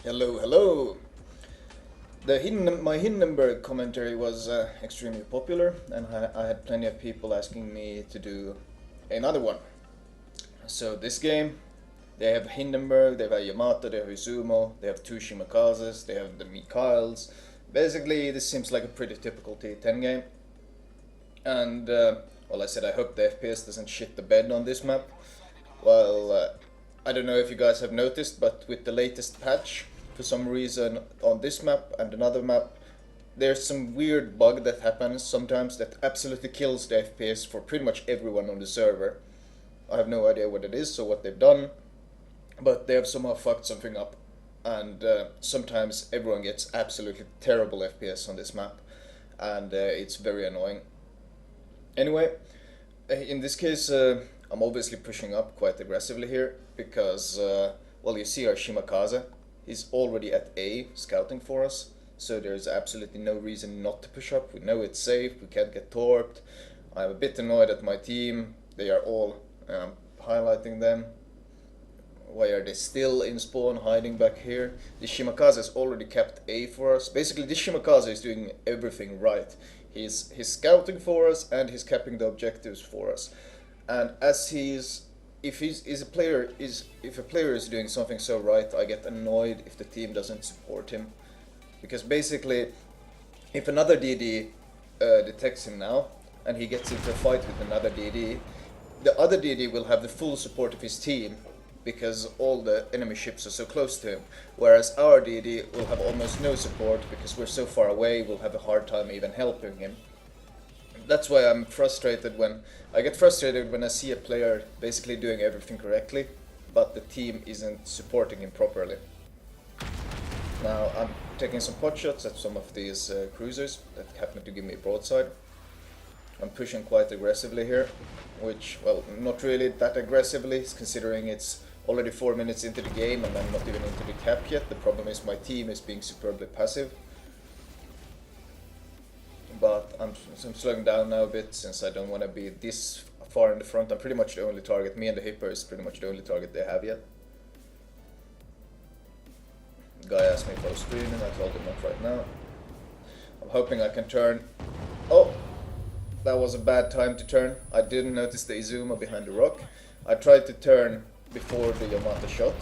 Hello, hello. My Hindenburg commentary was extremely popular, and I had plenty of people asking me to do another one. So this game, they have Hindenburg, they have Yamato, they have Izumo, they have two Shimakazes, they have the Mikhails. Basically, this seems like a pretty typical T10 game. And well, I said I hope the FPS doesn't shit the bed on this map. Well, I don't know if you guys have noticed, but with the latest patch, for some reason on this map and another map, there's some weird bug that happens sometimes that absolutely kills the FPS for pretty much everyone on the server. I have no idea what it is or what they've done, but they have somehow fucked something up, and sometimes everyone gets absolutely terrible FPS on this map, and it's very annoying. Anyway, in this case, I'm obviously pushing up quite aggressively here because, well, you see our Shimakaze. He's already at A, scouting for us, so there's absolutely no reason not to push up. We know it's safe, we can't get torped. I'm a bit annoyed at my team. They are all highlighting them. Why are they still in spawn, hiding back here? The Shimakaze has already kept A for us. Basically, this Shimakaze is doing everything right. He's scouting for us and he's capping the objectives for us. And as if a player is doing something so right, I get annoyed if the team doesn't support him, because basically, if another DD detects him now and he gets into a fight with another DD, the other DD will have the full support of his team because all the enemy ships are so close to him, whereas our DD will have almost no support because we're so far away. We'll have a hard time even helping him. That's why I'm frustrated when I see a player basically doing everything correctly, but the team isn't supporting him properly. Now I'm taking some pot shots at some of these cruisers that happen to give me a broadside. I'm pushing quite aggressively here, which, well, not really that aggressively, considering it's already 4 minutes into the game and I'm not even into the cap yet. The problem is my team is being superbly passive. But I'm slowing down now a bit since I don't want to be this far in the front. I'm pretty much the only target. Me and the Hipper is pretty much the only target they have yet. The guy asked me if I was streaming, I told him not right now. I'm hoping I can turn. Oh! That was a bad time to turn. I didn't notice the Izuma behind the rock. I tried to turn before the Yamato shot,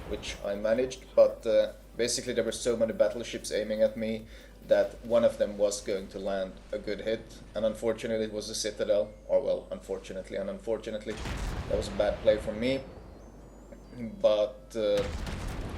which I managed, but basically there were so many battleships aiming at me that one of them was going to land a good hit, and unfortunately it was a Citadel, or well, unfortunately and unfortunately, that was a bad play from me. But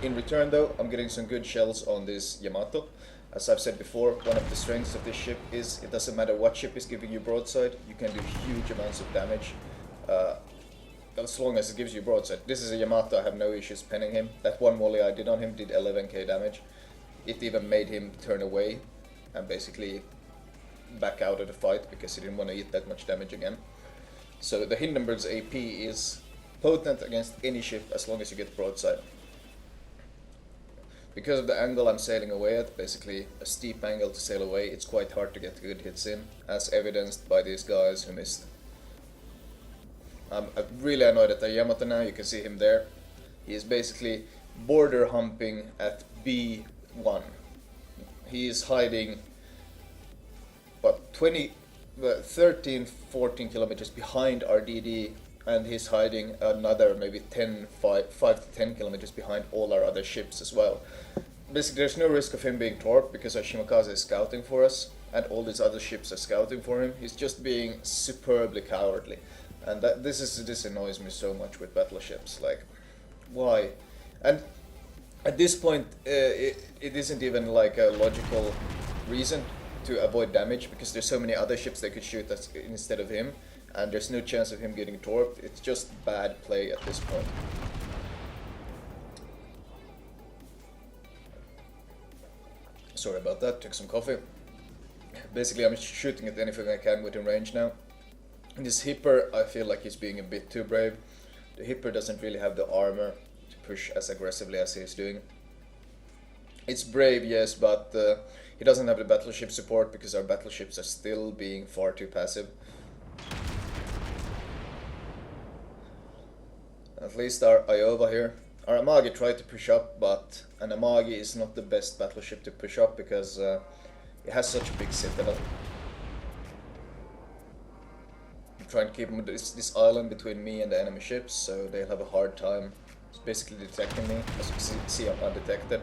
in return though, I'm getting some good shells on this Yamato. As I've said before, one of the strengths of this ship is it doesn't matter what ship is giving you broadside, you can do huge amounts of damage as long as it gives you broadside. This is a Yamato, I have no issues penning him. That one volley I did on him did 11k damage. It even made him turn away and basically back out of the fight because he didn't want to eat that much damage again. So the Hindenburg's AP is potent against any ship as long as you get broadside. Because of the angle I'm sailing away at, basically a steep angle to sail away, it's quite hard to get good hits in, as evidenced by these guys who missed. I'm really annoyed at the Yamato now, you can see him there. He is basically border humping at B1. He is hiding, what, 13, 14 kilometers behind our DD, and he's hiding another maybe 5 to 10 kilometers behind all our other ships as well. Basically, there's no risk of him being torped because our Shimakaze is scouting for us, and all these other ships are scouting for him. He's just being superbly cowardly, and this annoys me so much with battleships. Like, why? And at this point, it isn't even like a logical reason to avoid damage because there's so many other ships they could shoot instead of him, and there's no chance of him getting torped. It's just bad play at this point. Sorry about that, took some coffee. Basically, I'm shooting at anything I can within range now. And this Hipper, I feel like he's being a bit too brave. The Hipper doesn't really have the armor to push as aggressively as he's doing. It's brave, yes, but he doesn't have the battleship support because our battleships are still being far too passive. At least our Iowa here, our Amagi tried to push up, but an Amagi is not the best battleship to push up because it has such a big citadel. I'm trying to keep this island between me and the enemy ships, so they'll have a hard time basically detecting me. As you can see, I'm undetected.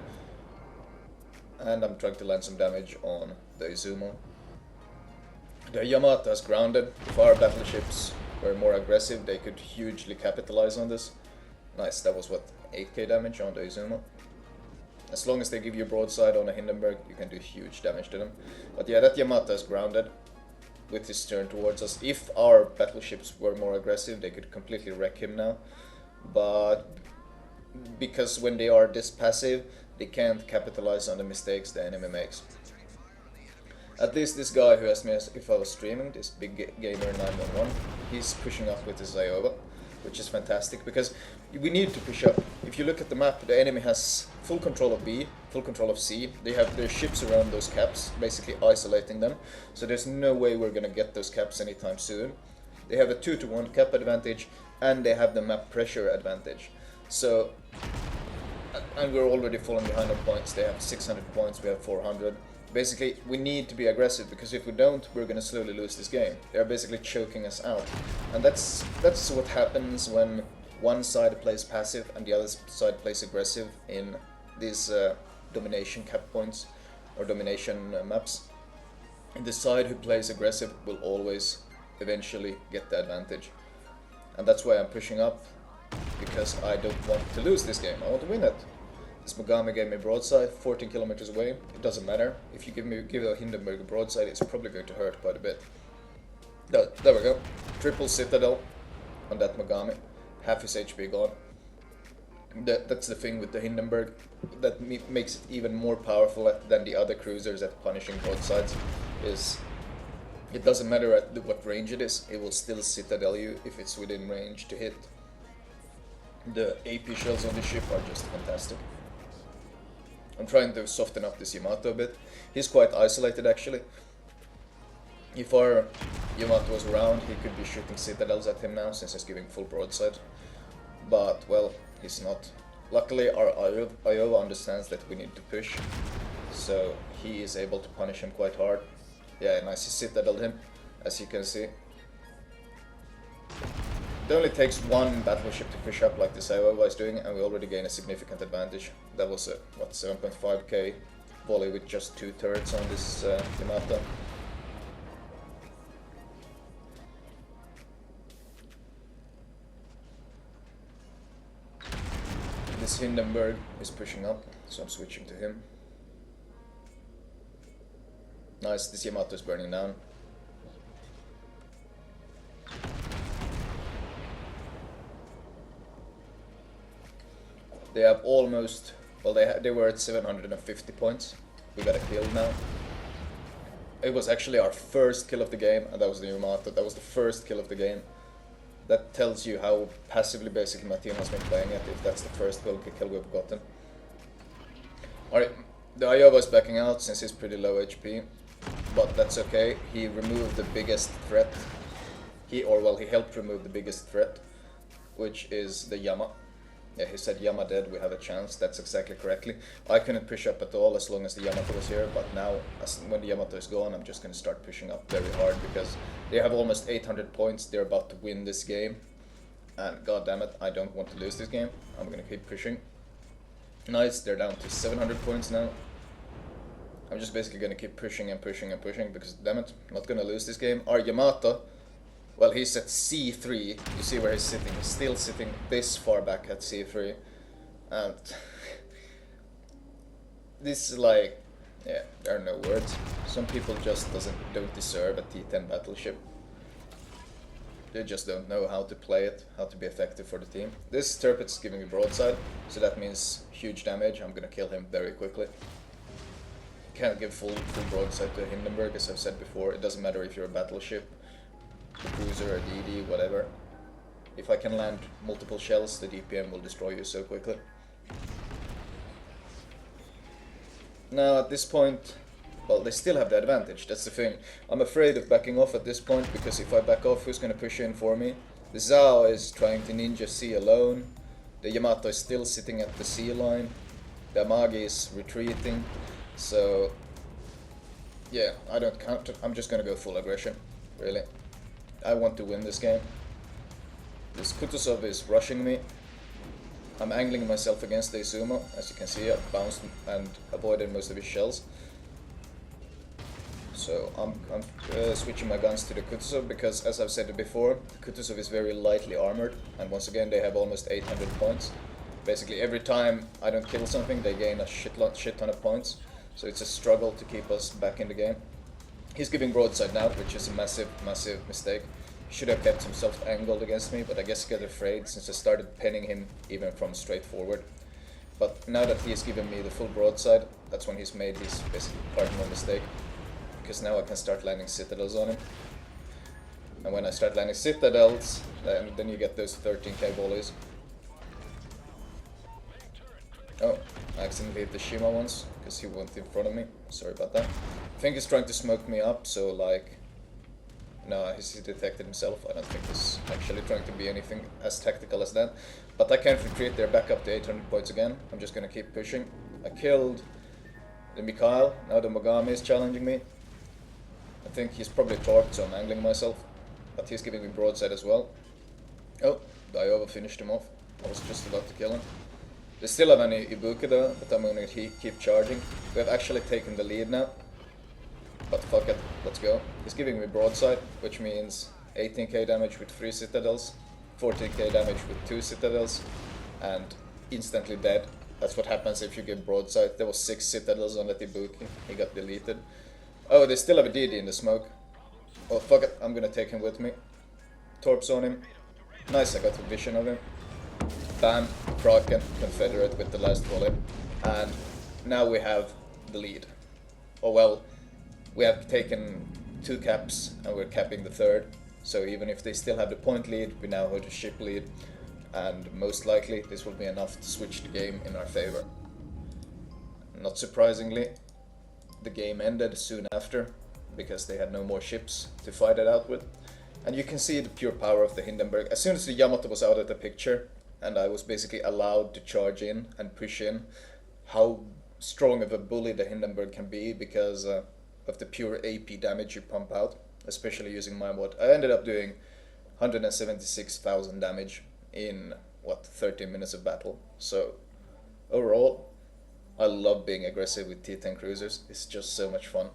And I'm trying to land some damage on the Izumo. The Yamato is grounded. If our battleships were more aggressive, they could hugely capitalize on this. Nice, that was what, 8k damage on the Izumo. As long as they give you a broadside on a Hindenburg, you can do huge damage to them. But yeah, that Yamato is grounded with his turn towards us. If our battleships were more aggressive, they could completely wreck him now. But because when they are this passive, they can't capitalize on the mistakes the enemy makes. At least this guy who asked me if I was streaming, this big gamer 911, he's pushing up with his Iowa, which is fantastic because we need to push up. If you look at the map, the enemy has full control of B, full control of C. They have their ships around those caps, basically isolating them. So there's no way we're gonna get those caps anytime soon. They have a 2-to-1 cap advantage, and they have the map pressure advantage. So, and we're already falling behind on points. They have 600 points, we have 400. Basically, we need to be aggressive, because if we don't, we're gonna slowly lose this game. They're basically choking us out. And that's what happens when one side plays passive and the other side plays aggressive in these domination cap points, or domination maps. And the side who plays aggressive will always eventually get the advantage. And that's why I'm pushing up, because I don't want to lose this game. I want to win it. This Mogami gave me broadside 14 kilometers away. It doesn't matter. If you give a Hindenburg a broadside, it's probably going to hurt quite a bit. There we go. Triple citadel on that Mogami. Half his HP gone. That's the thing with the Hindenburg that makes it even more powerful than the other cruisers at punishing broadsides. Is it doesn't matter at what range it is, it will still citadel you if it's within range to hit. The AP shells on the ship are just fantastic. I'm trying to soften up this Yamato a bit. He's quite isolated actually. If our Yamato was around, he could be shooting citadels at him now since he's giving full broadside. But, well, he's not. Luckily our Iowa understands that we need to push, so he is able to punish him quite hard. Yeah, nice, he citadeled him, as you can see. It only takes one battleship to push up like this Iowa is doing, and we already gain a significant advantage. That was a, what, 7.5k volley with just 2 turrets on this Yamato. This Hindenburg is pushing up, so I'm switching to him. Nice, this Yamato is burning down. They have almost, well, they were at 750 points. We got a kill now. It was actually our first kill of the game, and that was the Yamato. That was the first kill of the game. That tells you how passively basically my team has been playing it, if that's the first kill we've gotten. Alright, the Iowa is backing out since he's pretty low HP, but that's okay. He removed the biggest threat. He helped remove the biggest threat, which is the Yama. Yeah, he said Yama dead, we have a chance. That's exactly correctly. I couldn't push up at all as long as the Yamato was here, but now, when the Yamato is gone, I'm just going to start pushing up very hard, because they have almost 800 points. They're about to win this game, and god damn it, I don't want to lose this game. I'm going to keep pushing. Nice, they're down to 700 points now. I'm just basically going to keep pushing and pushing and pushing, because damn it, I'm not going to lose this game. Our Yamato, well, he's at C3. You see where he's sitting. He's still sitting this far back at C3. And this is like, yeah, there are no words. Some people just don't deserve a T10 battleship. They just don't know how to play it, how to be effective for the team. This Tirpitz is giving me broadside, so that means huge damage. I'm gonna kill him very quickly. Can't give full broadside to Hindenburg, as I've said before. It doesn't matter if you're a battleship, a cruiser, a DD, whatever. If I can land multiple shells, the DPM will destroy you so quickly. Now at this point, well, they still have the advantage, that's the thing. I'm afraid of backing off at this point, because if I back off, who's gonna push in for me? The Zhao is trying to ninja C alone. The Yamato is still sitting at the sea line. The Amagi is retreating. So yeah, I don't counter. I'm just gonna go full aggression. Really, I want to win this game. This Kutuzov is rushing me. I'm angling myself against the Izuma. As you can see, I bounced and avoided most of his shells. So I'm switching my guns to the Kutuzov because, as I've said before, the Kutuzov is very lightly armored, and once again they have almost 800 points. Basically every time I don't kill something, they gain a shit ton of points. So it's a struggle to keep us back in the game. He's giving broadside now, which is a massive mistake. He should have kept himself angled against me, but I guess he got afraid since I started pinning him even from straight forward. But now that he's given me the full broadside, that's when he's made his basically cardinal mistake. Because now I can start landing citadels on him. And when I start landing citadels, then you get those 13k volleys. Oh, I accidentally hit the Shima once, because he went in front of me. Sorry about that. I think he's trying to smoke me up, so like... No, he's detected himself. I don't think he's actually trying to be anything as tactical as that. But I can't retreat there, back up to 800 points again. I'm just gonna keep pushing. I killed the Mikhail, now the Mogami is challenging me. I think he's probably torqued, so I'm angling myself. But he's giving me broadside as well. Oh, Daiova finished him off. I was just about to kill him. They still have any Ibuki though, but I'm gonna keep charging. We have actually taken the lead now. But fuck it, let's go. He's giving me broadside, which means 18k damage with 3 citadels, 14k damage with 2 citadels, and instantly dead. That's what happens if you give broadside. There was 6 citadels on that Ibuki, he got deleted. Oh, they still have a DD in the smoke. Oh fuck it, I'm gonna take him with me. Torps on him. Nice, I got a vision of him. Bam, Kraken, Confederate with the last volley. And now we have the lead. Oh well, we have taken 2 caps and we're capping the 3rd. So even if they still have the point lead, we now hold the ship lead. And most likely this will be enough to switch the game in our favor. Not surprisingly, the game ended soon after, because they had no more ships to fight it out with. And you can see the pure power of the Hindenburg. As soon as the Yamato was out of the picture, and I was basically allowed to charge in and push in, how strong of a bully the Hindenburg can be because of the pure AP damage you pump out, especially using my mod. I ended up doing 176,000 damage in, what, 13 minutes of battle. So, overall, I love being aggressive with T-10 cruisers. It's just so much fun.